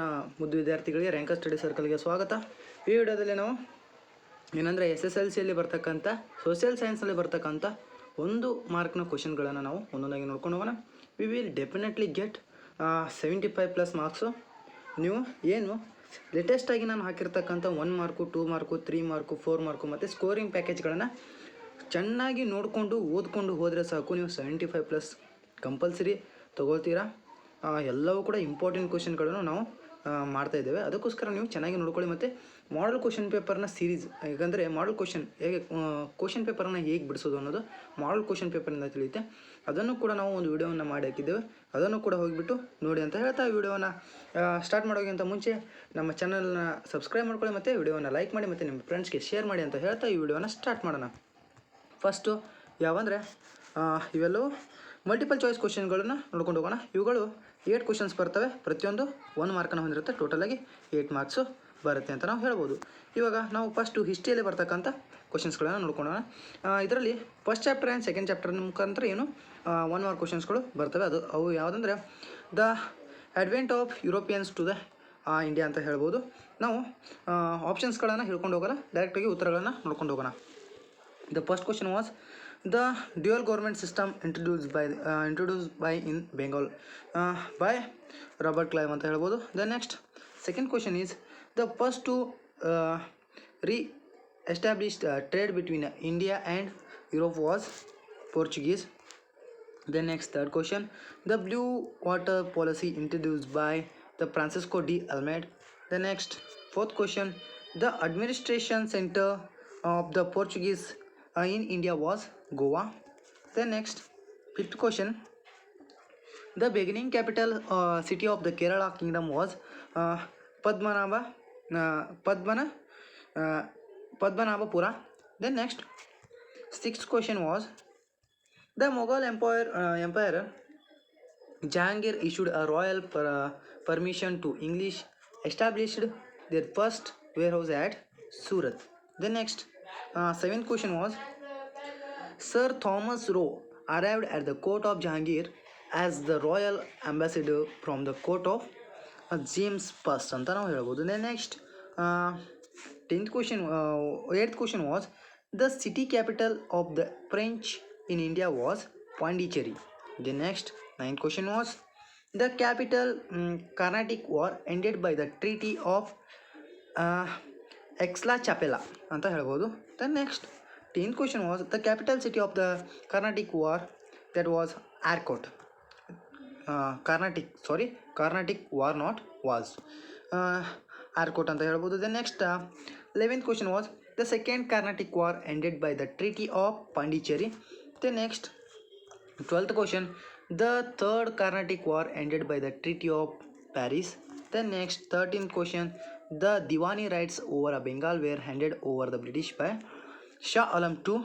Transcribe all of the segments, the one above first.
ನನ್ನ ಮುದ್ದು ವಿದ್ಯಾರ್ಥಿಗಳಿಗೆ ರ್ಯಾಂಕರ್ ಸ್ಟಡಿ ಸರ್ಕಲ್ಗೆ ಸ್ವಾಗತ. ಈ ವಿಡಿಯೋದಲ್ಲಿ ನಾವು ಏನಂದರೆ SSLCಯಲ್ಲಿ ಬರ್ತಕ್ಕಂಥ ಸೋಷಿಯಲ್ ಸೈನ್ಸಲ್ಲಿ ಬರ್ತಕ್ಕಂಥ 1 ಮಾರ್ಕ್ನ ಕ್ವಶನ್ಗಳನ್ನು ನಾವು ಒಂದೊಂದಾಗಿ ನೋಡ್ಕೊಂಡು ಹೋಗೋಣ. We will definitely get 75+ marks. ನೀವು ಏನು ಲೇಟೆಸ್ಟಾಗಿ ನಾನು ಹಾಕಿರ್ತಕ್ಕಂಥ 1 ಮಾರ್ಕು 2 ಮಾರ್ಕು 3 ಮಾರ್ಕು 4 ಮಾರ್ಕು ಮತ್ತು ಸ್ಕೋರಿಂಗ್ ಪ್ಯಾಕೇಜ್ಗಳನ್ನು ಚೆನ್ನಾಗಿ ನೋಡಿಕೊಂಡು ಓದ್ಕೊಂಡು ಹೋದರೆ ಸಾಕು, ನೀವು 75+ ಕಂಪಲ್ಸರಿ ತೊಗೊಳ್ತೀರಾ. ಎಲ್ಲವೂ ಕೂಡ ಇಂಪಾರ್ಟೆಂಟ್ ಕ್ವಶನ್ಗಳನ್ನು ನಾವು ಮಾಡ್ತಾಯಿದ್ದೇವೆ. ಅದಕ್ಕೋಸ್ಕರ ನೀವು ಚೆನ್ನಾಗಿ ನೋಡ್ಕೊಳ್ಳಿ. ಮತ್ತು ಮಾಡಲ್ ಕ್ವಶನ್ ಪೇಪರ್ನ ಸೀರೀಸ್, ಯಾಕಂದರೆ ಮಾಡಲ್ ಕ್ವಶನ್ ಹೇಗೆ ಕ್ವಶನ್ ಪೇಪರನ್ನು ಹೇಗೆ ಬಿಡಿಸೋದು ಅನ್ನೋದು ಮಾಡಲ್ ಕ್ವಶನ್ ಪೇಪರಿಂದ ತಿಳಿಯುತ್ತೆ. ಅದನ್ನು ಕೂಡ ನಾವು ಒಂದು ವಿಡಿಯೋವನ್ನು ಮಾಡಿ ಹಾಕಿದ್ದೇವೆ, ಅದನ್ನು ಕೂಡ ಹೋಗಿಬಿಟ್ಟು ನೋಡಿ ಅಂತ ಹೇಳ್ತಾ ವಿಡಿಯೋನ ಸ್ಟಾರ್ಟ್ ಮಾಡೋಕ್ಕಿಂತ ಮುಂಚೆ ನಮ್ಮ ಚಾನಲ್ನ ಸಬ್ಸ್ಕ್ರೈಬ್ ಮಾಡ್ಕೊಳ್ಳಿ ಮತ್ತು ವಿಡಿಯೋನ ಲೈಕ್ ಮಾಡಿ ಮತ್ತು ನಿಮ್ಮ ಫ್ರೆಂಡ್ಸ್ಗೆ ಶೇರ್ ಮಾಡಿ ಅಂತ ಹೇಳ್ತಾ ಈ ವಿಡಿಯೋನ ಸ್ಟಾರ್ಟ್ ಮಾಡೋಣ. ಫಸ್ಟು ಯಾವಂದರೆ ಇವೆಲ್ಲವೂ ಮಲ್ಟಿಪಲ್ ಚಾಯ್ಸ್ ಕ್ವಶನ್ಗಳನ್ನು ನೋಡ್ಕೊಂಡು ಹೋಗೋಣ. ಇವುಗಳು 8 ಕ್ವಶನ್ಸ್ ಬರ್ತವೆ, ಪ್ರತಿಯೊಂದು 1 ಮಾರ್ಕನ್ನು ಹೊಂದಿರುತ್ತೆ. ಟೋಟಲಾಗಿ 8 ಮಾರ್ಕ್ಸು ಬರುತ್ತೆ ಅಂತ ನಾವು ಹೇಳ್ಬೋದು. ಇವಾಗ ನಾವು ಫಸ್ಟು ಹಿಸ್ಟ್ರಿಯಲ್ಲಿ ಬರ್ತಕ್ಕಂಥ ಕ್ವಶನ್ಸ್ಗಳನ್ನು ನೋಡ್ಕೊಳ್ಳೋಣ. ಇದರಲ್ಲಿ first chapter and second chapter ಮುಖಾಂತರ ಏನು 1 ಮಾರ್ಕ್ ಕ್ವಶನ್ಸ್ಗಳು ಬರ್ತವೆ. ಅವು ಯಾವುದಂದರೆ the advent of Europeans to the India ಅಂತ ಹೇಳ್ಬೋದು. ನಾವು ಆಪ್ಷನ್ಸ್ಗಳನ್ನು ಹೇಳ್ಕೊಂಡು ಹೋಗೋಣ, ಡೈರೆಕ್ಟಾಗಿ ಉತ್ತರಗಳನ್ನು ನೋಡ್ಕೊಂಡು ಹೋಗೋಣ. The first question was the dual government system introduced by in Bengal by Robert Clive ಅಂತ ಹೇಳ್ಬೋದು. The next second question is the first to re-established trade between India and Europe was Portuguese. The next third question, the blue water policy introduced by the Francisco de Almeida. The next fourth question, the administration center of the Portuguese in India was Goa. The next fifth question, the beginning capital city of the Kerala kingdom was Padmanabhapura. The next sixth question was the Mughal emperor Jahangir issued a royal permission to English established their first warehouse at Surat. The next seventh question was Sir Thomas Roe arrived at the court of Jahangir as the royal ambassador from the court of James I ಅಂತ ನಾವು ಹೇಳ್ಬೋದು. The next 8th question was the city capital of the French in India was Pondicherry. The next 9th question was the capital Carnatic War ended by the Treaty of Aix-la-Chapelle ಅಂತ ಹೇಳ್ಬೋದು. The next 10th question was the capital city of the Carnatic War, that was Arcot. Carnatic War, not was. Arcot ಅಂತ ಹೇಳ್ಬೋದು. The next 11th question was the second Carnatic War ended by the Treaty of Pondicherry. The next 12th question, the third Carnatic War ended by the Treaty of Paris. The next 13th question, the Diwani rights over Bengal were handed over the British by Shah Alam II.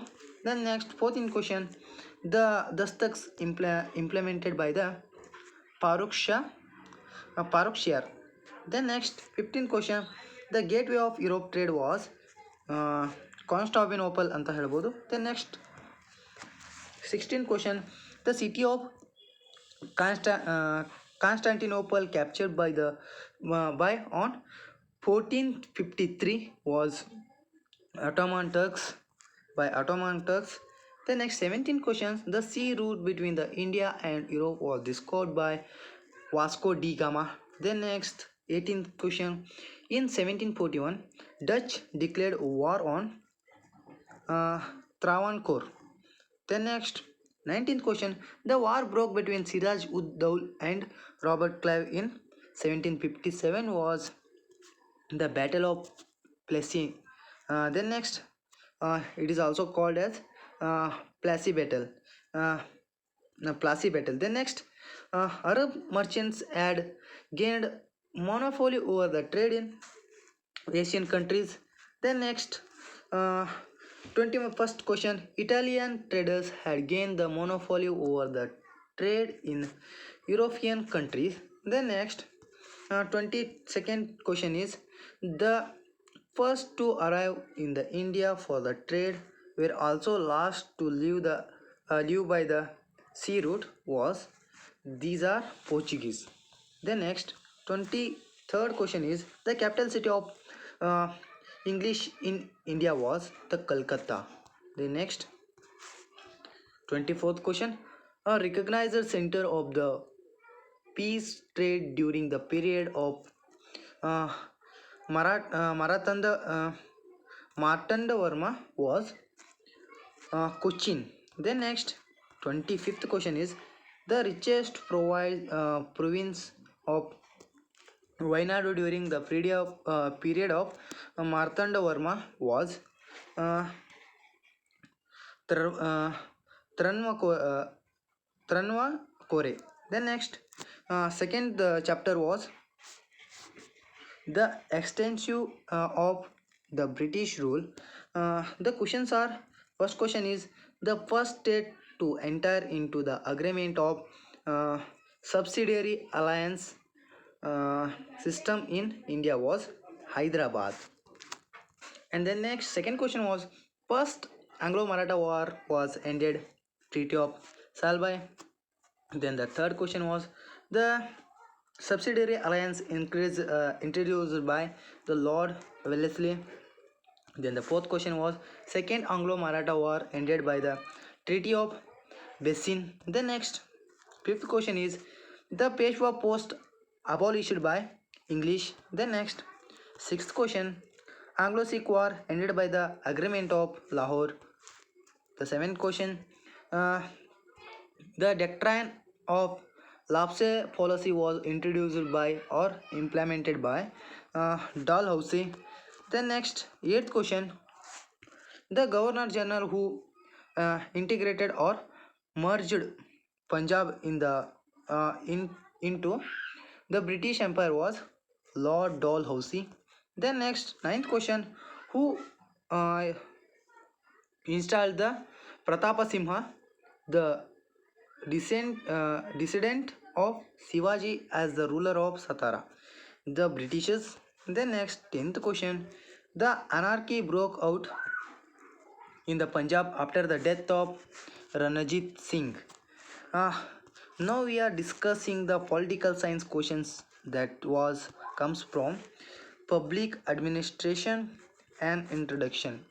The next 14th question, the Dastaks implemented by the Farooq Shah. The next 15th question, the gateway of Europe trade was Constantinople ಅಂತ ಹೇಳ್ಬೋದು. The next 16th question, the city of Constantinople captured by on 1453 was Ottoman Turks. The next 17 questions, the sea route between the India and Europe was discovered by Vasco da Gama. The next 18th question, in 1741 Dutch declared war on Travancore. The next 19th question, the war broke between Siraj ud Daul and Robert Clive in 1757 was the Battle of Plassey. The next it is also called as Plassey Battle. The next Arab merchants had gained monopoly over the trade in Asian countries. The next 21st question, Italian traders had gained the monopoly over the trade in European countries. The next 22nd question is the first to arrive in the India for the trade were also last to leave by the sea route was, these are Portuguese. The next 23 Third question is the capital city of uh, English in India was the Calcutta. The next 24th question, a recognized center of the peace trade during the period of uh, Martanda Varma was Cochin. Then next 25th question is the richest province of Wainadu during the period of Martanda Varma was uh, Tr- uh, Tranva Kore. Then next, second chapter was the extensive of the British rule. The questions are, first question is the first state to enter into the agreement of subsidiary alliance system in India was Hyderabad. And then next, second question was first Anglo-Maratha War was ended, Treaty of Salbai. Then the third question was the subsidiary alliance introduced by the Lord Wellesley. Then the fourth question was second Anglo-Maratha War ended by the Treaty of Bessin. Then next, fifth question is the Peshwa post abolished by English. Then next, sixth question, Anglo-Sikh War ended by the agreement of Lahore. The seventh question, uh, the doctrine of Lapse policy was introduced by or implemented by Dalhousie. Then next, eighth question, the Governor General who integrated or merged Punjab into the British Empire was Lord Dalhousie. Then next, ninth question, who uh, installed the Pratapa Simha, the dissident of Shivaji as the ruler of Satara? The Britishers. Then next, 10th question, the anarchy broke out in the Punjab after the death of Ranjit Singh. Uh, Now we are discussing the political science questions that comes from public administration and introduction.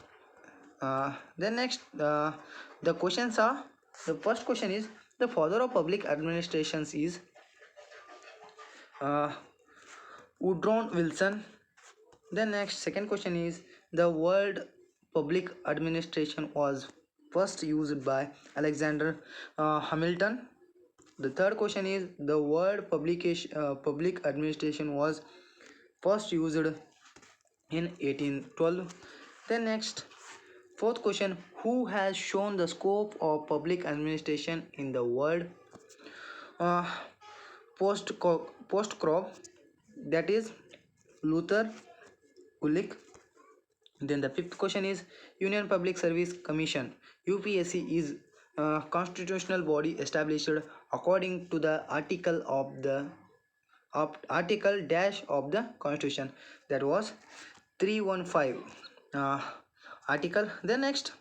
Then next, the questions are, the first question is the father of public administrations is uh, Woodrow Wilson. Then next, second question is the word public administration was first used by Alexander Hamilton. The third question is the word public administration was first used in 1812. Then next, fourth question, who has shown the scope of public administration in the world uh, post crop, that is Luther Ulrich. Then the fifth question is Union Public Service Commission, UPSC is a constitutional body established according to the article dash of the Constitution, that was 315 article. Then next,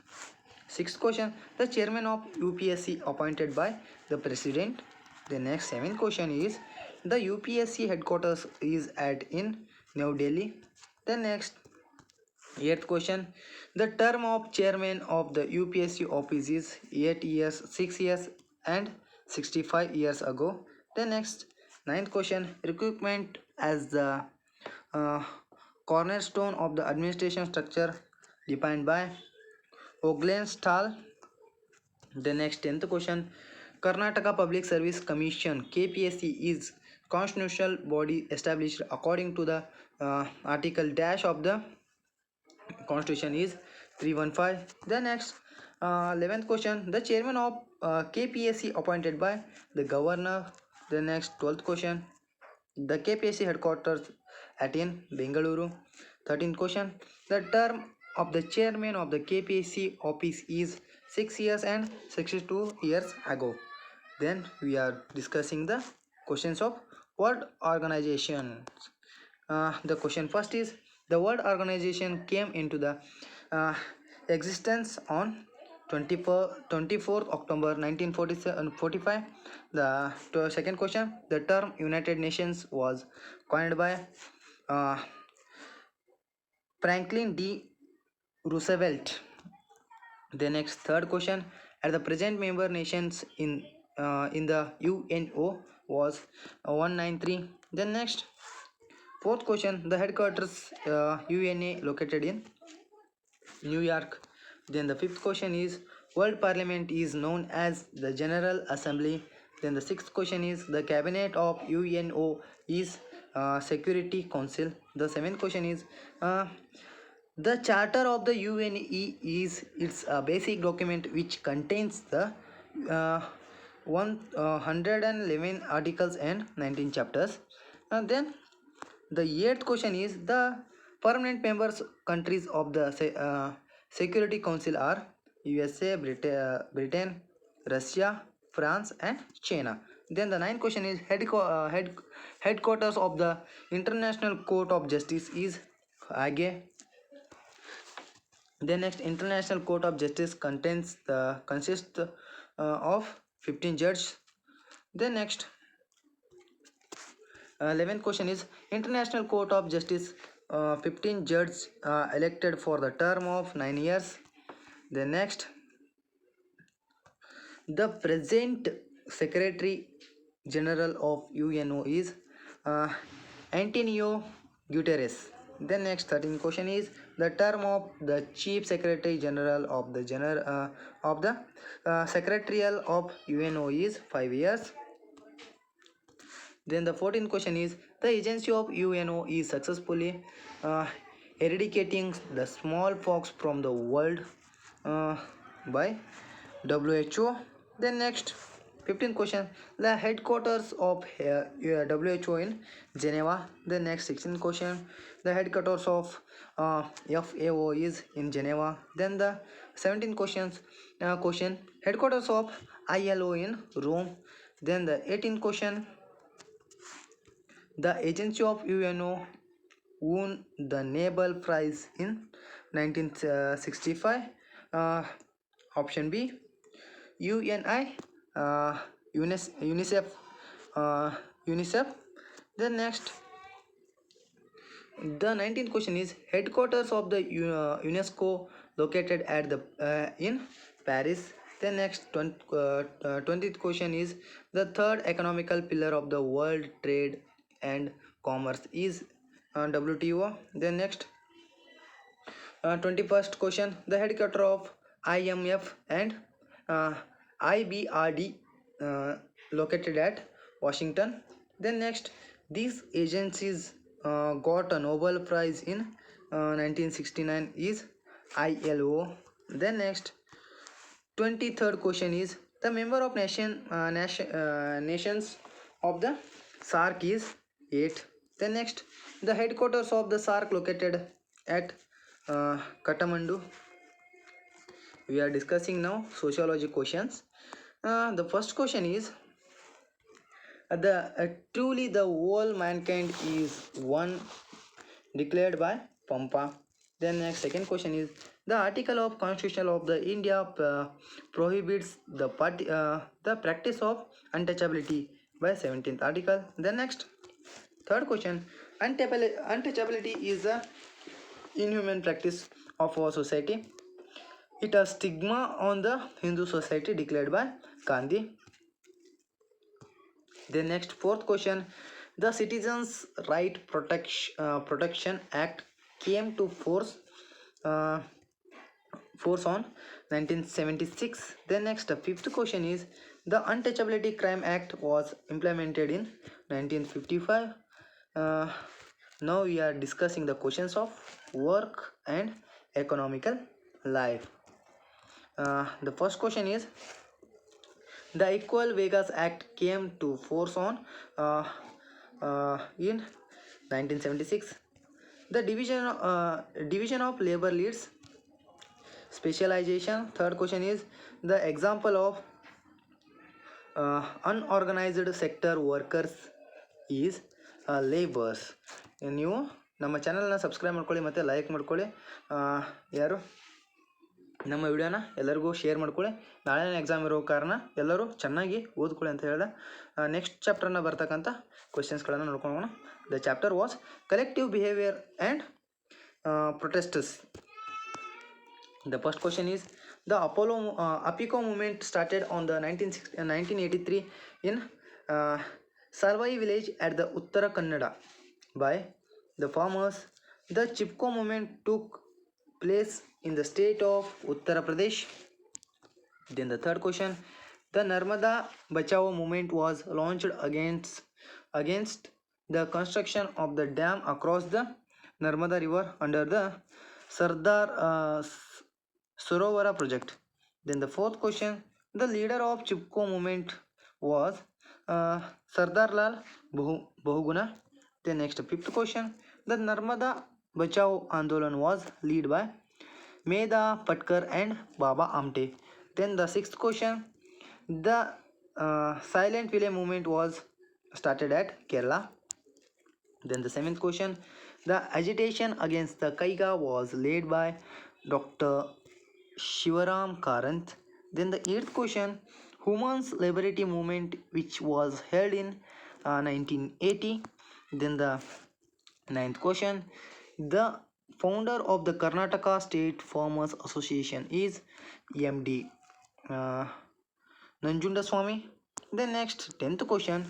sixth question, the chairman of UPSC appointed by the president. The next, seventh question is the UPSC headquarters is at in New Delhi. The next, eighth question, the term of chairman of the UPSC office is 8 years, 6 years and 65 years ago. The next, ninth question, recruitment as the uh, cornerstone of the administration structure defined by Oglenstahl. The next, 10th question, Karnataka Public Service Commission KPSC is constitutional body established according to the article dash of the Constitution is 315. The next, 11th question, the chairman of KPSC appointed by the governor. The next, 12th question, the KPSC headquarters at in Bengaluru. 13th question, the term of the chairman of the KPSC office is 6 years and 62 years ago. Then we are discussing the questions of World Organization. The question first is the World Organization came into the existence on 24th October 1945. The second question, the term United Nations was coined by uh, Franklin D. Roosevelt. The next third question, at the present member nations in the UNO was 193. Then next fourth question, the headquarters UNA located in New York. Then the fifth question is, World Parliament is known as the General Assembly. Then the sixth question is, the cabinet of UNO is Security Council. The seventh question is, the charter of the UNE is its basic document which contains the 111 articles and 19 chapters. Then the eighth question is, the permanent members countries of the Security Council are USA, Britain, Russia, France and China. Then the ninth question is, headquarters of the International Court of Justice is Hague. Then next, International Court of Justice consists of 15 judges. Then next, 11th question is, International Court of Justice 15 judges elected for the term of 9 years. Then next, the present Secretary General of UNO is Antonio Guterres. Then next 13th question is, the term of the Chief Secretary General of the Secretarial of UNO is 5 years. Then the 14th question is, the agency of UNO is successfully eradicating the smallpox from the world by WHO. Then next 15th question, the headquarters of WHO in Geneva. The next 16th question, the headquarters of FAO is in Geneva. Then the 17th question, headquarters of ILO in Rome. Then the 18th question, the agency of UNO won the Nobel Prize in 1965. Option B, UNI, UNICEF. Then next, the 19th question is, headquarters of the UNESCO located at the in Paris. Then next 20th question is, the third economical pillar of the world trade and commerce is WTO. Then next 21st question, the headquarters of IMF and IBRD located at Washington. Then next, these agencies got a Nobel Prize in 1969 is ILO. Then next 23rd question is, the member of nations of the SAARC is 8. Then next, the headquarters of the SAARC located at Kathmandu. We are discussing now sociology questions. The first question is, truly the whole mankind is one, declared by Pampa. Then next second question is, the article of Constitution of the India prohibits the practice of untouchability by 17th article. Then next third question, untouchability is a inhuman practice of our society. It has stigma on the Hindu society, declared by Gandhi. The next fourth question, the Citizens Right Protection Act came to force on 1976. The next fifth question is, the Untouchability Crime Act was implemented in 1955. Now we are discussing the questions of work and economical life. The first question is, the Equal Wages Act came to force on in 1976. The division of labor leads specialization. Third question is, the example of unorganized sector workers is laborers. ನೀವು ನಮ್ಮ ಚಾನಲ್ನ subscribe ಮಾಡ್ಕೊಳ್ಳಿ ಮತ್ತು like ಮಾಡ್ಕೊಳ್ಳಿ. ಯಾರು ನಮ್ಮ ವಿಡಿಯೋನ ಎಲ್ಲರಿಗೂ ಶೇರ್ ಮಾಡ್ಕೊಳ್ಳಿ. ನಾಳೆ ಎಕ್ಸಾಮ್ ಇರೋ ಕಾರಣ ಎಲ್ಲರೂ ಚೆನ್ನಾಗಿ ಓದ್ಕೊಳ್ಳಿ ಅಂತ ಹೇಳಿದೆ. ನೆಕ್ಸ್ಟ್ ಚಾಪ್ಟರ್ನ ಬರ್ತಕ್ಕಂಥ ಕ್ವೆಶನ್ಸ್ಗಳನ್ನು ನೋಡ್ಕೊಳ್ಳೋಣ. The chapter was collective behaviour and protests. The first question is the Apico movement started on the 1983 in Salvai village at the Uttara Kannada by the farmers. The Chipko movement took place in the state of Uttar Pradesh. Then the third question, the Narmada Bachao movement was launched against the construction of the dam across the Narmada river under the Sardar Sarovara project. Then the fourth question, the leader of Chipko movement was Sardar Lal Bahuguna. Then next fifth question, the Narmada Bachao Andolan was led by Meda Patkar and Baba Amte. Then the sixth question, the Silent Village movement was started at Kerala. Then the seventh question, the agitation against the Kaiga was led by Dr. Shivaram Karanth. Then the eighth question, Women's Liberty Movement which was held in 1980. Then the ninth question, the founder of the Karnataka State Farmers Association is MD Nanjunda Swami. Then next 10th question,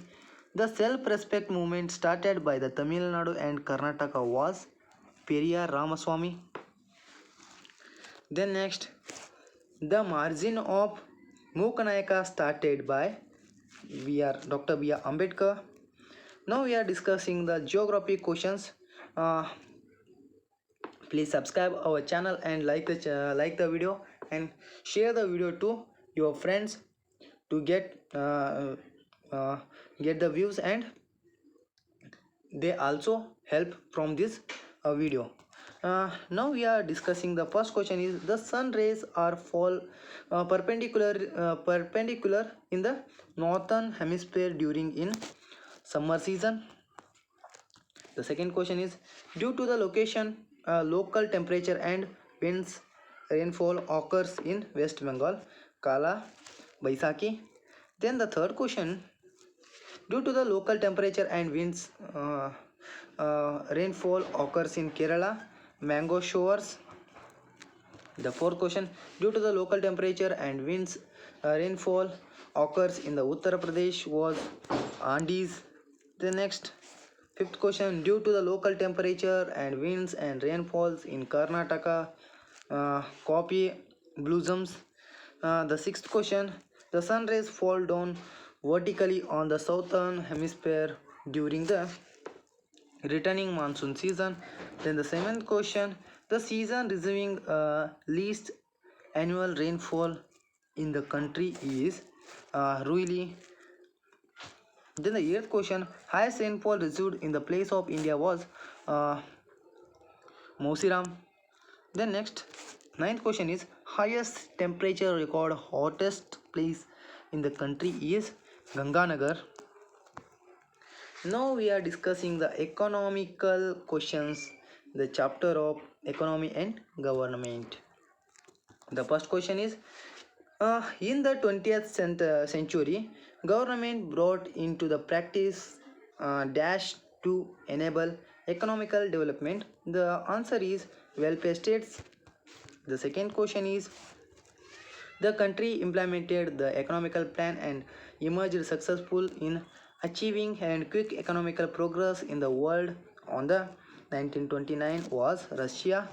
the self-respect movement started by the Tamil Nadu and Karnataka was Periyar Ramaswamy. Then next, the margin of Mookanayaka started by Dr. B.R. Ambedkar. Now we are discussing the geography questions. Please subscribe our channel and like the video and share the video to your friends to get the views, and they also help from this video. Now we are discussing the first question is the sun rays are fall perpendicular in the northern hemisphere during in summer season. The second question is due to the location local temperature and winds rainfall occurs in West Bengal Kala Baisakhi. Then the third question, due to the local temperature and winds rainfall occurs in Kerala mango showers. The fourth question, due to the local temperature and winds rainfall occurs in the Uttar Pradesh was Andes. The next fifth question, due to the local temperature and winds and rainfalls in Karnataka coffee blossoms. The sixth question, the sun rays fall down vertically on the southern hemisphere during the returning monsoon season. Then the seventh question, the season receiving least annual rainfall in the country is Ruili. Then the eighth question, highest rainfall received in the place of India was Mausiram. Then next ninth question is highest temperature record hottest place in the country is Ganganagar. Now we are discussing the economical questions, the chapter of economy and government. The first question is in the 20th century government brought into the practice dash to enable economical development. The answer is welfare states. The second question is the country implemented the economical plan and emerged successful in achieving and quick economical progress in the world on the 1929 was Russia.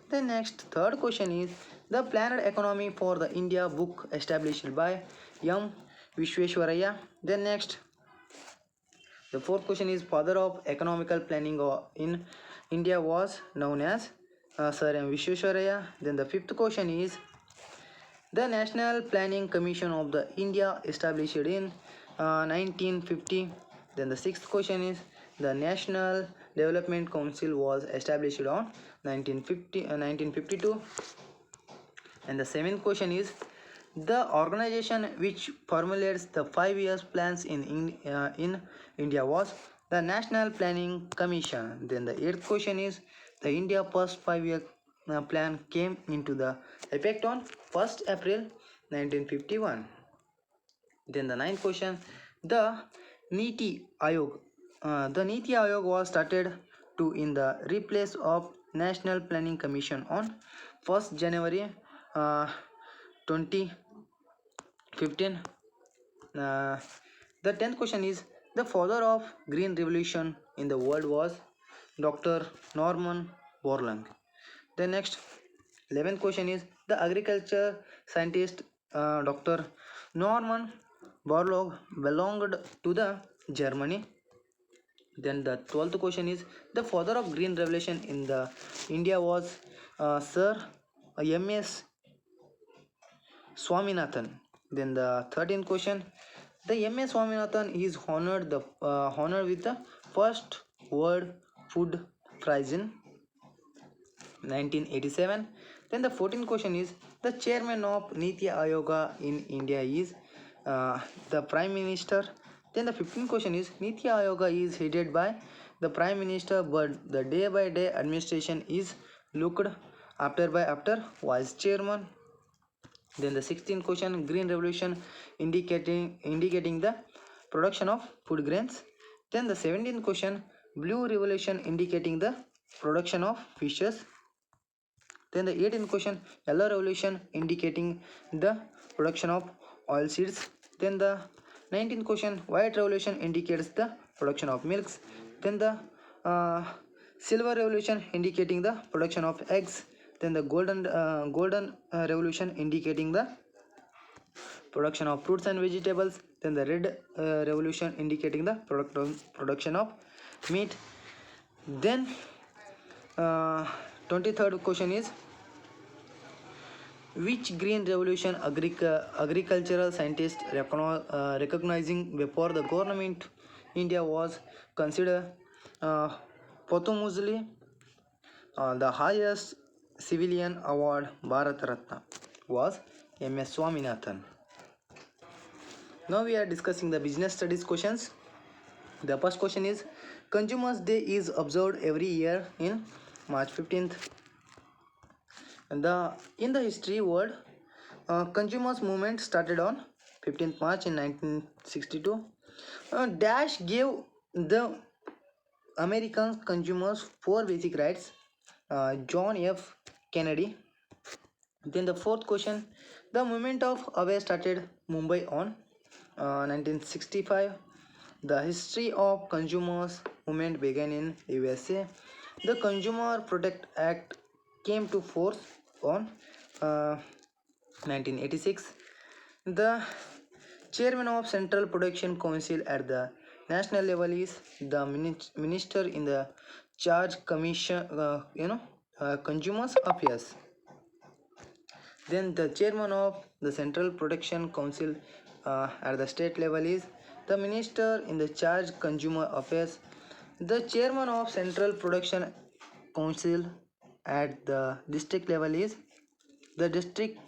The next third question is the planned economy for the India book established by M. Vishweshwaraya. Then next the fourth question is father of economical planning in India was known as Sir M. Vishweshwaraya. Then the fifth question is the National Planning Commission of the India established in 1950. Then the sixth question is the National Development Council was established on 1952. And the seventh question is the organization which formulates the 5 years plans in India was the National Planning Commission. Then the eighth question is the India first 5-year plan came into the effect on 1st April 1951. Then the ninth question, the Niti Ayog. The Niti Ayog was started to in the replace of National Planning Commission on 1st January 2015. The 10th question is, the father of Green Revolution in the world was Dr. Norman Borlaug. The next 11th question is, the agriculture scientist Dr. Norman Borlaug belonged to the Germany. Then the 12th question is, the father of Green Revolution in the India was Sir M.S. Swaminathan. Then the 13th question, the M.S. Swaminathan is honored with the first World Food Prize in 1987. Then the 14th question is, the chairman of Niti Ayoga in India is the Prime Minister. Then the 15th question is, Niti Ayoga is headed by the Prime Minister, but the day-by-day administration is looked after by Vice Chairman. Then the 16th question, Green Revolution indicating the production of food grains. Then the 17th question, Blue Revolution indicating the production of fishes. Then the 18th question, Yellow Revolution indicating the production of oilseeds. Then the 19th question, White Revolution indicates the production of milks. Then the Silver Revolution indicating the production of eggs. Then the Golden Revolution indicating the production of fruits and vegetables. Then the Red Revolution indicating the production of meat. Then 23rd question is, which green revolution agricultural scientist recognizing before the government India was considered posthumously the highest civilian award Bharat Ratna was M.S. Swaminathan. Now we are discussing the business studies questions. The first question is, Consumers Day is observed every year in March 15th. In the history world, consumers movement started on 15th March in 1962. Dash gave the American consumers 4 basic rights. John F. Kennedy. Then the fourth question, the movement of Away started Mumbai on 1965. The history of consumers movement began in USA. The Consumer Protect Act came to force on 1986. The chairman of Central Production Council at the national level is the minister in the charge commission, consumers affairs. Then the chairman of the Central Production Council at the state level is the minister in the charge consumer affairs. The chairman of Central Production Council at the district level is the district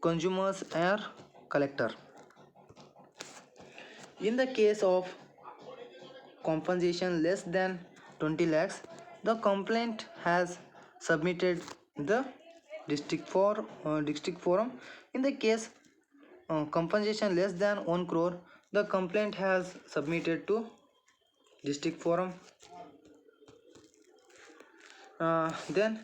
consumers air collector. In the case of compensation less than 20 lakhs, the complaint has submitted the district forum. In the case compensation less than 1 crore, the complaint has submitted to district forum. Then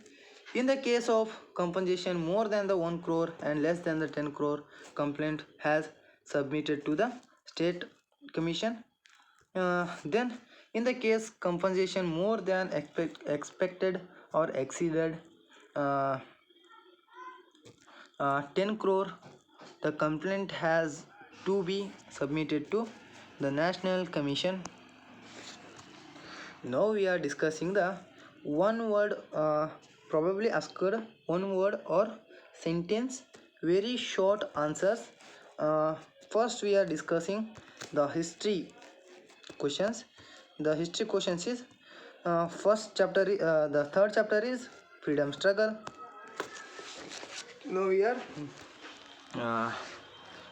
in the case of compensation more than the 1 crore and less than the 10 crore, complaint has submitted to the state commission. Then in the case compensation more than expected or exceeded 10 crore, the complaint has to be submitted to the National Commission. Now we are discussing the one word probably asked one word or sentence very short answers. First we are discussing the history questions. The history questions is first chapter, the third chapter is freedom struggle. Now we are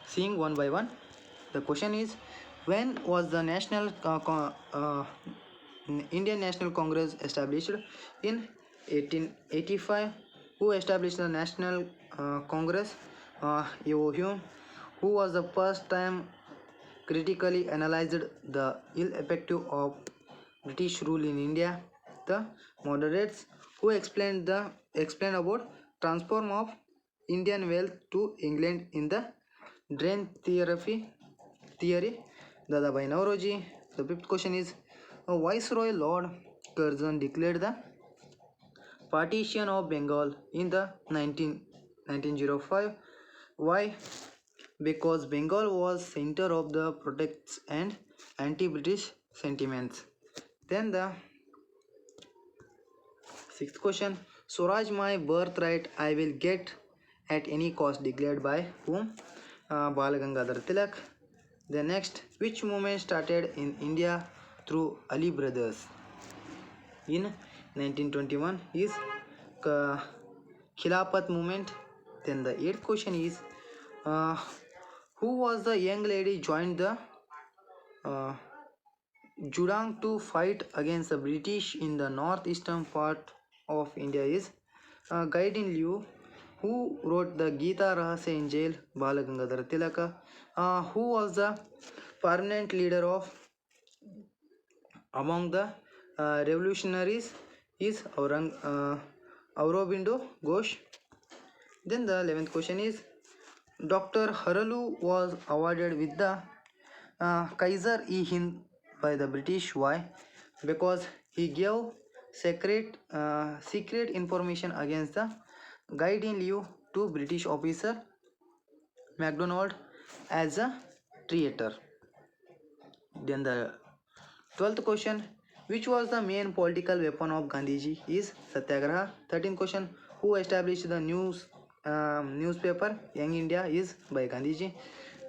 seeing one by one. The question is, when was the Indian National Congress established? In 1885. Who established the National Congress? Hume. Who was the first time critically analyzed the ill effect of British rule in India? The moderates. Who explained about transform of Indian wealth to England in the drain theory? Dadabhai Nauroji. The fifth question is Viceroy Lord Curzon declared the partition of Bengal in the 1905. Why? Because Bengal was center of the protests and anti-British sentiments. Then the sixth question, Swaraj my birthright I will get at any cost, declared by whom? Bal Gangadhar Tilak. The next, which movement started in India through Ali brothers in 1921 is Khilafat movement. Then the eighth question is who was the young lady joined the uh, Judang to fight against the British in the northeastern part of India is Guiding Liu. Who wrote the Gita Rahasya in jail? Balagangadhar Tilaka. Who was the permanent leader of among the revolutionaries is Aurobindo Ghosh. Then the 11th question is Dr. Haralu was awarded with the Kaiser-e-Hind by the British. Why? Because he gave secret information against the guiding Liu to British officer MacDonald as a traitor. Then the 12th question, which was the main political weapon of Gandhiji is Satyagraha. 13th question, who established the newspaper Young India is by Gandhiji.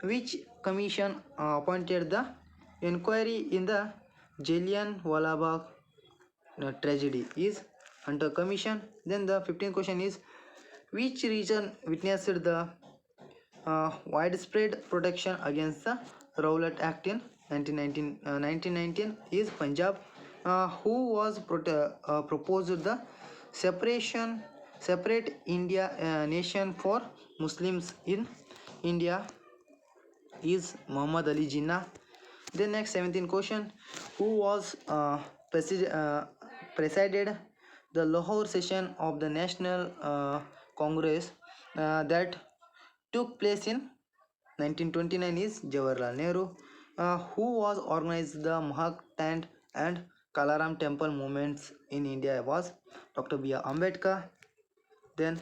Which commission appointed the inquiry in the Jallianwala Bagh tragedy is Hunter Commission. Then the 15th question is which region witnessed the widespread protection against the Rowlatt Act in 1919 is Punjab. Who was proposed the separate India nation for Muslims in India is Muhammad Ali Jinnah. Then next 17th question, who was presided the Lahore session of the National Congress that took place in 1929 is Jawaharlal Nehru. Who was organized the Mahatma and Kalaram temple movements in India was Dr. B.R. Ambedkar. Then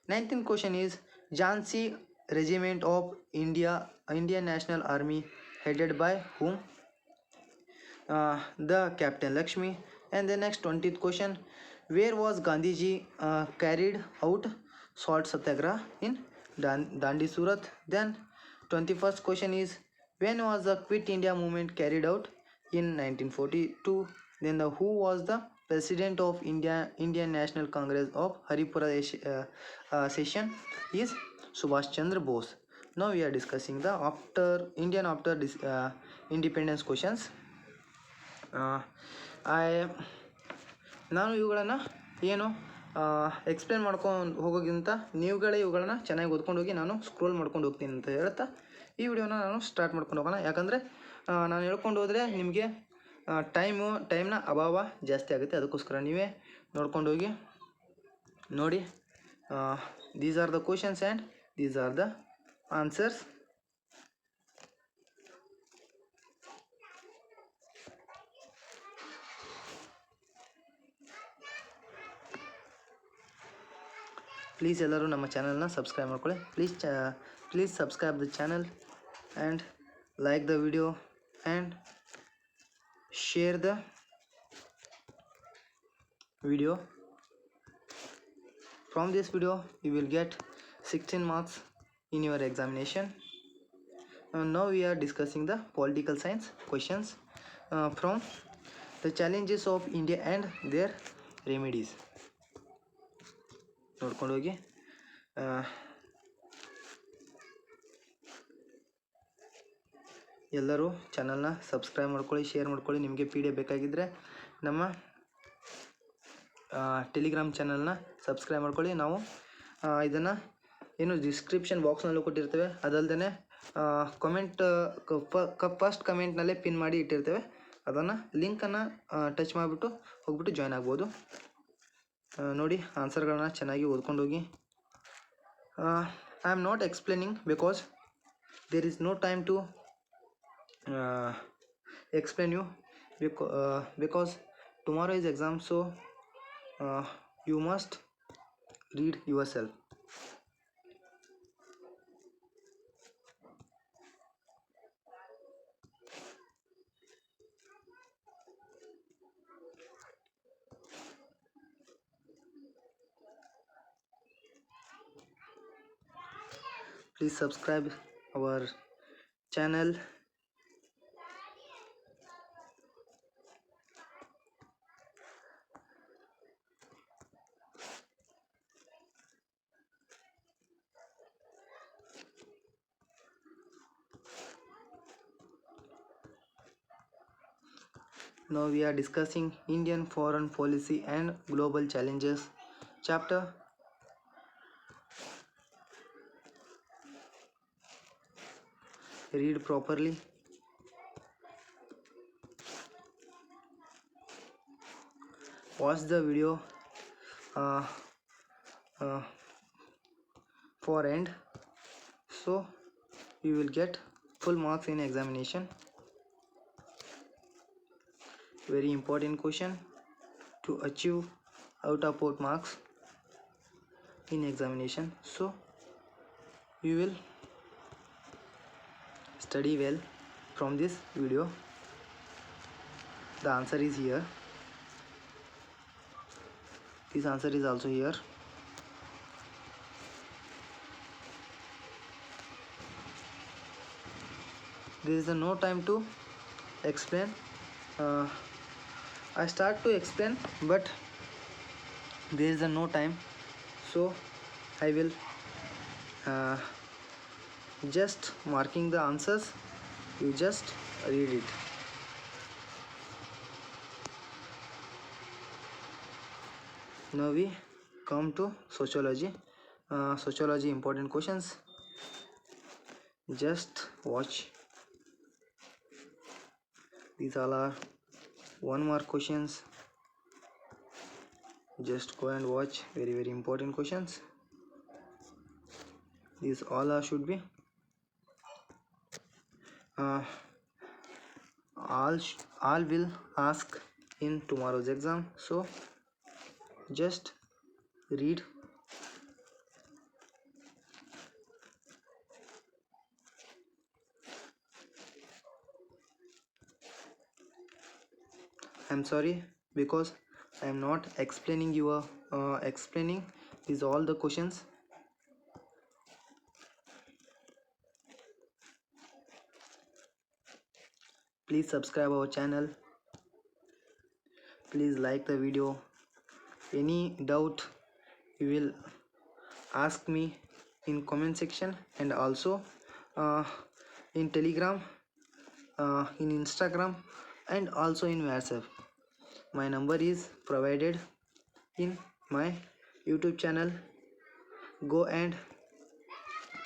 19th question is Jhansi Regiment of Indian National Army headed by whom? The Captain Lakshmi. And the next 20th question, where was Gandhiji carried out salt satyagraha? In Dandi Surat. Then 21st question is when was the Quit India movement carried out? In 1942. Then who was the president of Indian National Congress of Haripura session is Subhash Chandra Bose. Now we are discussing the after independence questions. ನಾನು ಇವುಗಳನ್ನು ಏನು explain ಮಾಡ್ಕೊಂಡು ಹೋಗೋಕ್ಕಿಂತ ನೀವುಗಳೇ ಇವುಗಳನ್ನ ಚೆನ್ನಾಗಿ ಓದ್ಕೊಂಡು ಹೋಗಿ ನಾನು scroll ಮಾಡ್ಕೊಂಡು ಹೋಗ್ತೀನಿ ಅಂತ ಹೇಳ್ತಾ ಈ ವಿಡಿಯೋನ ನಾನು ಸ್ಟಾರ್ಟ್ ಮಾಡ್ಕೊಂಡು ಹೋಗೋಣ. ಯಾಕಂದರೆ ನಾನು ಹೇಳ್ಕೊಂಡು ಹೋದರೆ ನಿಮಗೆ ಟೈಮ್ನ ಅಭಾವ ಜಾಸ್ತಿ ಆಗುತ್ತೆ. ಅದಕ್ಕೋಸ್ಕರ ನೀವೇ ನೋಡ್ಕೊಂಡು ಹೋಗಿ ನೋಡಿ. These are the questions and these are the answers. Please ಎಲ್ಲರೂ ನಮ್ಮ ಚಾನಲ್ನ ಸಬ್ಸ್ಕ್ರೈಬ್ ಮಾಡ್ಕೊಳ್ಳಿ. Please subscribe the channel and like the video and share the video. From this video you will get 16 marks in your examination. Now we are discussing the political science questions from the challenges of India and their remedies. ನೋಡ್ಕೊಂಡು ಹೋಗಿ. ಎಲ್ಲರೂ ಚಾನಲ್ನ subscribe ಮಾಡ್ಕೊಳ್ಳಿ, share ಮಾಡ್ಕೊಳ್ಳಿ. ನಿಮಗೆ PDF ಬೇಕಾಗಿದ್ದರೆ ನಮ್ಮ Telegram ಚಾನಲ್ನ subscribe ಮಾಡ್ಕೊಳ್ಳಿ. ನಾವು ಇದನ್ನು ಏನು ಡಿಸ್ಕ್ರಿಪ್ಷನ್ ಬಾಕ್ಸ್ನಲ್ಲೂ ಕೊಟ್ಟಿರ್ತೇವೆ, ಅದಲ್ಲದೆ ಕಮೆಂಟ್ ಫಸ್ಟ್ ಕಮೆಂಟ್ನಲ್ಲೇ ಪಿನ್ ಮಾಡಿ ಇಟ್ಟಿರ್ತೇವೆ. ಅದನ್ನು ಲಿಂಕನ್ನು ಟಚ್ ಮಾಡಿಬಿಟ್ಟು ಹೋಗ್ಬಿಟ್ಟು ಜಾಯ್ನ್ ಆಗ್ಬೋದು. ನೋಡಿ, ಆನ್ಸರ್ಗಳನ್ನ ಚೆನ್ನಾಗಿ ಓದ್ಕೊಂಡು ಹೋಗಿ. I am not explaining because there is no time to explain you because tomorrow is exam, so you must read yourself. Please subscribe our channel. Now we are discussing Indian foreign policy and global challenges chapter. Read properly. Watch the video for end, so you will get full marks in examination. Very important question to achieve out of out marks in examination, so you will study well from this video. The answer is here. This answer is also here. There is no time to explain. I start to explain, but there is no time, so I will just marking the answers. You just read it. Now we come to sociology. Sociology important questions. Just watch. These all are 1 mark questions. Just go and watch. Very very important questions. These all are should be all will ask in tomorrow's exam, so just read. I'm sorry because I am not explaining explaining these all the questions. Please subscribe our channel. Please like the video. Any doubt you will ask me in comment section, and also in Telegram, in Instagram, and also in WhatsApp. My number is provided in my YouTube channel. Go and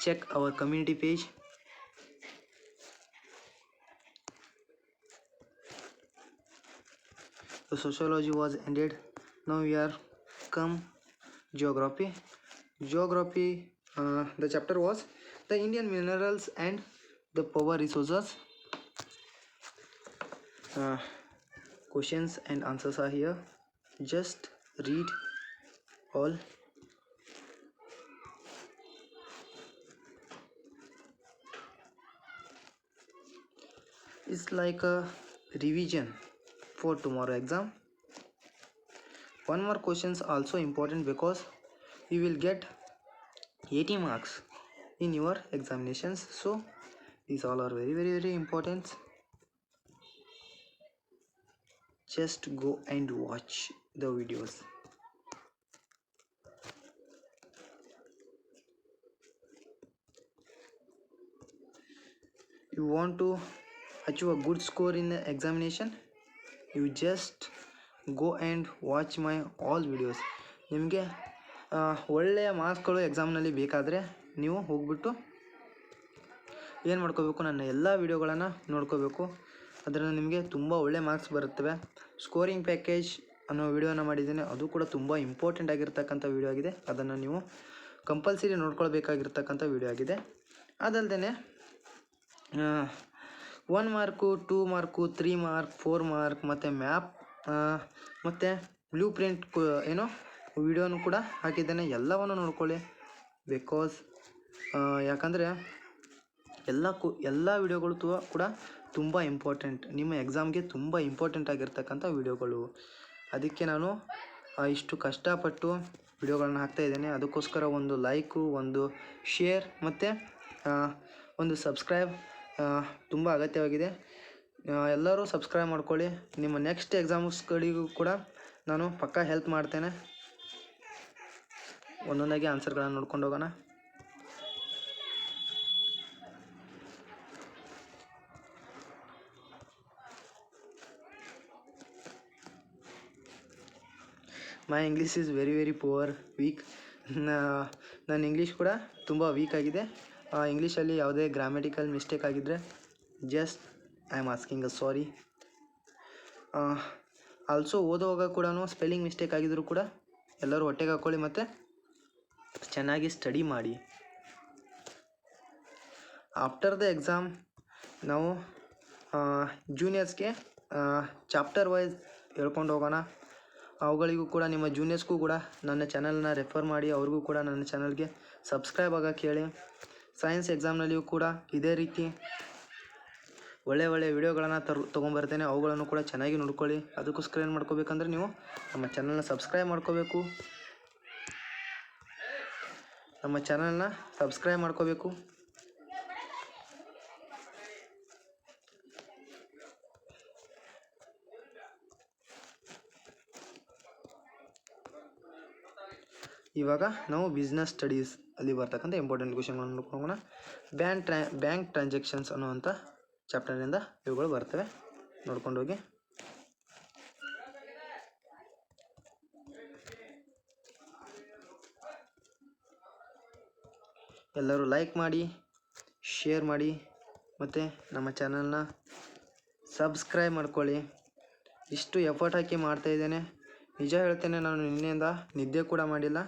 check our community page. The sociology was ended. Now we are come geography. The chapter was the Indian minerals and the power resources. Questions and answers are here. Just read all. It's like a revision for tomorrow exam. 1 more questions also important because you will get 80 marks in your examinations, so these all are very very very important. Just go and watch the videos. You want to achieve a good score in the examination, you just go and watch my all videos. ನಿಮಗೆ ಒಳ್ಳೆಯ ಮಾರ್ಕ್ಸ್ಗಳು ಎಕ್ಸಾಮ್ನಲ್ಲಿ ಬೇಕಾದರೆ ನೀವು ಹೋಗ್ಬಿಟ್ಟು ಏನು ಮಾಡ್ಕೋಬೇಕು, ನನ್ನ ಎಲ್ಲ ವೀಡಿಯೋಗಳನ್ನು ನೋಡ್ಕೋಬೇಕು. ಅದರಲ್ಲಿ ನಿಮಗೆ ತುಂಬ ಒಳ್ಳೆ ಮಾರ್ಕ್ಸ್ ಬರುತ್ತವೆ. ಸ್ಕೋರಿಂಗ್ ಪ್ಯಾಕೇಜ್ ಅನ್ನೋ ವೀಡಿಯೋನ ಮಾಡಿದ್ದೀನಿ, ಅದು ಕೂಡ ತುಂಬ ಇಂಪಾರ್ಟೆಂಟ್ ಆಗಿರ್ತಕ್ಕಂಥ ವೀಡಿಯೋ ಆಗಿದೆ. ಅದನ್ನು ನೀವು ಕಂಪಲ್ಸರಿ ನೋಡ್ಕೊಳ್ಬೇಕಾಗಿರ್ತಕ್ಕಂಥ ವೀಡಿಯೋ ಆಗಿದೆ. ಅದಲ್ಲದೆ 1 ಮಾರ್ಕು, 2 ಮಾರ್ಕು, 3 ಮಾರ್ಕ್, 4 ಮಾರ್ಕ್ ಮತ್ತು ಮ್ಯಾಪ್ ಮತ್ತು ಬ್ಲೂ ಪ್ರಿಂಟ್ ವೀಡಿಯೋನು ಕೂಡ ಹಾಕಿದ್ದೇನೆ. ಎಲ್ಲವನ್ನು ನೋಡ್ಕೊಳ್ಳಿ. ಬಿಕಾಸ್ ಯಾಕಂದರೆ ಎಲ್ಲ ವೀಡಿಯೋಗಳು ಕೂಡ ತುಂಬ ಇಂಪಾರ್ಟೆಂಟ್, ನಿಮ್ಮ ಎಕ್ಸಾಮ್ಗೆ ತುಂಬ ಇಂಪಾರ್ಟೆಂಟ್ ಆಗಿರ್ತಕ್ಕಂಥ ವೀಡಿಯೋಗಳು. ಅದಕ್ಕೆ ನಾನು ಇಷ್ಟು ಕಷ್ಟಪಟ್ಟು ವೀಡಿಯೋಗಳನ್ನ ಹಾಕ್ತಾಯಿದ್ದೇನೆ. ಅದಕ್ಕೋಸ್ಕರ ಒಂದು ಲೈಕು, ಒಂದು ಶೇರ್ ಮತ್ತು ಒಂದು ಸಬ್ಸ್ಕ್ರೈಬ್ ತುಂಬ ಅಗತ್ಯವಾಗಿದೆ. ಎಲ್ಲರೂ ಸಬ್ಸ್ಕ್ರೈಬ್ ಮಾಡ್ಕೊಳ್ಳಿ. ನಿಮ್ಮ ನೆಕ್ಸ್ಟ್ ಎಕ್ಸಾಮ್ಸ್ಗಳಿಗೂ ಕೂಡ ನಾನು ಪಕ್ಕಾ ಹೆಲ್ಪ್ ಮಾಡ್ತೇನೆ. ಒಂದೊಂದಾಗಿ ಆನ್ಸರ್ಗಳನ್ನು ನೋಡ್ಕೊಂಡು ಹೋಗೋಣ. My English is very poor, weak. ನನ್ನ ಇಂಗ್ಲೀಷ್ ಕೂಡ ತುಂಬ ವೀಕ್ ಆಗಿದೆ. ಇಂಗ್ಲೀಷಲ್ಲಿ ಯಾವುದೇ ಗ್ರಾಮೆಟಿಕಲ್ ಮಿಸ್ಟೇಕ್ ಆಗಿದ್ದರೆ just I am asking sorry. Also ಓದುವಾಗ ಕೂಡ ಸ್ಪೆಲ್ಲಿಂಗ್ ಮಿಸ್ಟೇಕ್ ಆಗಿದ್ದರೂ ಕೂಡ ಎಲ್ಲರೂ ಹೊಟ್ಟೆಗೆ ಹಾಕ್ಕೊಳ್ಳಿ ಮತ್ತು ಚೆನ್ನಾಗಿ ಸ್ಟಡಿ ಮಾಡಿ. ಆಫ್ಟರ್ ದ ಎಕ್ಸಾಮ್ ನಾವು ಜೂನಿಯರ್ಸ್ಗೆ ಚಾಪ್ಟರ್ ವೈಸ್ ಹೇಳ್ಕೊಂಡು ಹೋಗೋಣ. ಅವುಗಳಿಗೂ ಕೂಡ ನಿಮ್ಮ ಜೂನಿಯರ್ಸ್ಗೂ ಕೂಡ ನನ್ನ ಚಾನಲ್ನ ರೆಫರ್ ಮಾಡಿ, ಅವ್ರಿಗೂ ಕೂಡ ನನ್ನ ಚಾನಲ್ಗೆ ಸಬ್ಸ್ಕ್ರೈಬ್ ಆಗೋಕ್ಕೆ ಹೇಳಿ. ಸೈನ್ಸ್ ಎಕ್ಸಾಮ್ನಲ್ಲಿಯೂ ಕೂಡ ಇದೇ ರೀತಿ ಒಳ್ಳೆಯ ವೀಡಿಯೋಗಳನ್ನು ತೊಗೊಂಬರ್ತೇನೆ. ಅವುಗಳನ್ನು ಕೂಡ ಚೆನ್ನಾಗಿ ನೋಡ್ಕೊಳ್ಳಿ. ಅದಕ್ಕೋಸ್ಕರ ಏನು ಮಾಡ್ಕೋಬೇಕಂದ್ರೆ ನೀವು ನಮ್ಮ ಚಾನಲ್ನ ಸಬ್ಸ್ಕ್ರೈಬ್ ಮಾಡ್ಕೋಬೇಕು. ಇವಾಗ ನಾವು ಬಿಸ್ನೆಸ್ ಸ್ಟಡೀಸ್ ಅಲ್ಲಿ ಬರ್ತಕ್ಕಂಥ ಇಂಪಾರ್ಟೆಂಟ್ ಕ್ವೆಶ್ಚನ್ಗಳನ್ನು ನೋಡ್ಕೊಳ್ಳೋಣ. ಬ್ಯಾಂಕ್ ಟ್ರಾನ್ಸಾಕ್ಷನ್ಸ್ ಅನ್ನುವಂಥ ಚಾಪ್ಟರ್ನಿಂದ ಇವುಗಳು ಬರ್ತವೆ, ನೋಡ್ಕೊಂಡು ಹೋಗಿ. ಎಲ್ಲರೂ ಲೈಕ್ ಮಾಡಿ, ಶೇರ್ ಮಾಡಿ ಮತ್ತು ನಮ್ಮ ಚಾನಲ್ನ ಸಬ್ಸ್ಕ್ರೈಬ್ ಮಾಡ್ಕೊಳ್ಳಿ. ಇಷ್ಟು ಎಫರ್ಟ್ ಹಾಕಿ ಮಾಡ್ತಾಯಿದ್ದೇನೆ. ನಿಜ ಹೇಳ್ತೇನೆ, ನಾನು ನಿನ್ನೆಯಿಂದ ನಿದ್ದೆ ಕೂಡ ಮಾಡಿಲ್ಲ.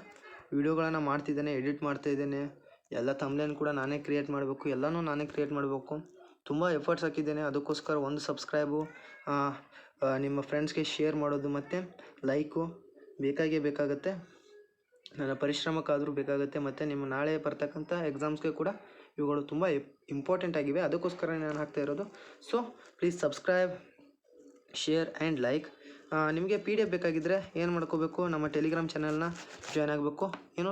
ವೀಡಿಯೋಗಳನ್ನು ಮಾಡ್ತಿದ್ದೇನೆ, ಎಡಿಟ್ ಮಾಡ್ತಾಯಿದ್ದೇನೆ. ಎಲ್ಲ ಥಂಬ್ನೇಲ್ ಕೂಡ ನಾನೇ ಕ್ರಿಯೇಟ್ ಮಾಡಬೇಕು, ಎಲ್ಲನೂ ನಾನೇ ಕ್ರಿಯೇಟ್ ಮಾಡಬೇಕು. ತುಂಬ ಎಫರ್ಟ್ಸ್ ಹಾಕಿದ್ದೇನೆ. ಅದಕ್ಕೋಸ್ಕರ ಒಂದು ಸಬ್ಸ್ಕ್ರೈಬು, ನಿಮ್ಮ ಫ್ರೆಂಡ್ಸ್ಗೆ ಶೇರ್ ಮಾಡೋದು ಮತ್ತು ಲೈಕು ಬೇಕಾಗುತ್ತೆ. ನನ್ನ ಪರಿಶ್ರಮಕ್ಕಾದರೂ ಬೇಕಾಗುತ್ತೆ. ಮತ್ತು ನಿಮ್ಮ ನಾಳೆ ಬರ್ತಕ್ಕಂಥ ಎಕ್ಸಾಮ್ಸ್ಗೆ ಕೂಡ ಇವುಗಳು ತುಂಬ ಇಂಪಾರ್ಟೆಂಟ್ ಆಗಿವೆ. ಅದಕ್ಕೋಸ್ಕರ ನಾನು ಹಾಕ್ತಾ ಇರೋದು. So please subscribe, share and like. ನಿಮಗೆ PDF ಬೇಕಾಗಿದ್ದರೆ ಏನು ಮಾಡ್ಕೋಬೇಕು, ನಮ್ಮ ಟೆಲಿಗ್ರಾಮ್ ಚಾನಲ್ನ ಜಾಯ್ನ್ ಆಗಬೇಕು.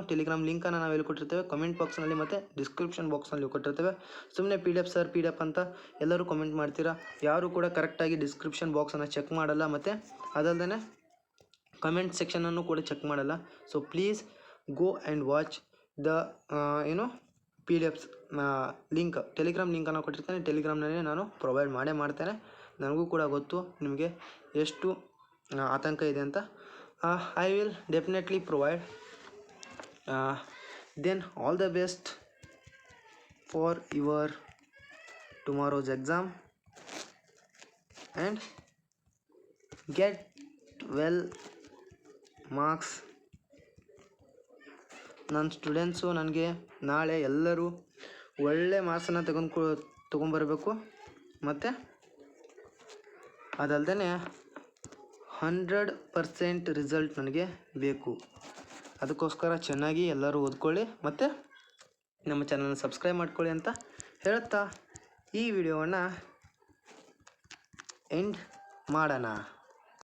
ಟೆಲಿಗ್ರಾಮ್ ಲಿಂಕನ್ನು ನಾವು ಎಲ್ಲಿ ಕೊಟ್ಟಿರ್ತೇವೆ, ಕಮೆಂಟ್ ಬಾಕ್ಸ್ನಲ್ಲಿ ಮತ್ತು ಡಿಸ್ಕ್ರಿಪ್ಷನ್ ಬಾಕ್ಸ್ನಲ್ಲಿ ಕೊಟ್ಟಿರ್ತೇವೆ. ಸುಮ್ಮನೆ PDF ಅಂತ ಎಲ್ಲರೂ ಕಮೆಂಟ್ ಮಾಡ್ತೀರಾ. ಯಾರೂ ಕೂಡ ಕರೆಕ್ಟಾಗಿ ಡಿಸ್ಕ್ರಿಪ್ಷನ್ ಬಾಕ್ಸನ್ನು ಚೆಕ್ ಮಾಡಲ್ಲ ಮತ್ತು ಅದಲ್ಲದೆ ಕಮೆಂಟ್ ಸೆಕ್ಷನನ್ನು ಕೂಡ ಚೆಕ್ ಮಾಡಲ್ಲ. So please go and watch the PDFs link, Telegram ಲಿಂಕನ್ನು ಕೊಟ್ಟಿರ್ತೇನೆ. ಟೆಲಿಗ್ರಾಮ್ನಲ್ಲಿ ನಾನು ಪ್ರೊವೈಡ್ ಮಾಡ್ತೇನೆ. ನನಗೂ ಕೂಡ ಗೊತ್ತು ನಿಮಗೆ ಎಷ್ಟು ಆತಂಕ ಇದೆ ಅಂತ. I will definitely provide. Then all the best for your tomorrow's exam and get well marks. ನನ್ನ ಸ್ಟೂಡೆಂಟ್ಸು ನನಗೆ ನಾಳೆ ಎಲ್ಲರೂ ಒಳ್ಳೆ ಮಾರ್ಕ್ಸನ್ನು ತೊಗೊಂಬರಬೇಕು ಮತ್ತು ಅದಲ್ಲದೆ 100% ರಿಸಲ್ಟ್ ನನಗೆ ಬೇಕು. ಅದಕ್ಕೋಸ್ಕರ ಚೆನ್ನಾಗಿ ಎಲ್ಲರೂ ಓದ್ಕೊಳ್ಳಿ ಮತ್ತು ನಮ್ಮ ಚಾನಲ್ನ ಸಬ್ಸ್ಕ್ರೈಬ್ ಮಾಡ್ಕೊಳ್ಳಿ ಅಂತ ಹೇಳುತ್ತಾ ಈ ವಿಡಿಯೋವನ್ನು ಎಂಡ್ ಮಾಡೋಣ.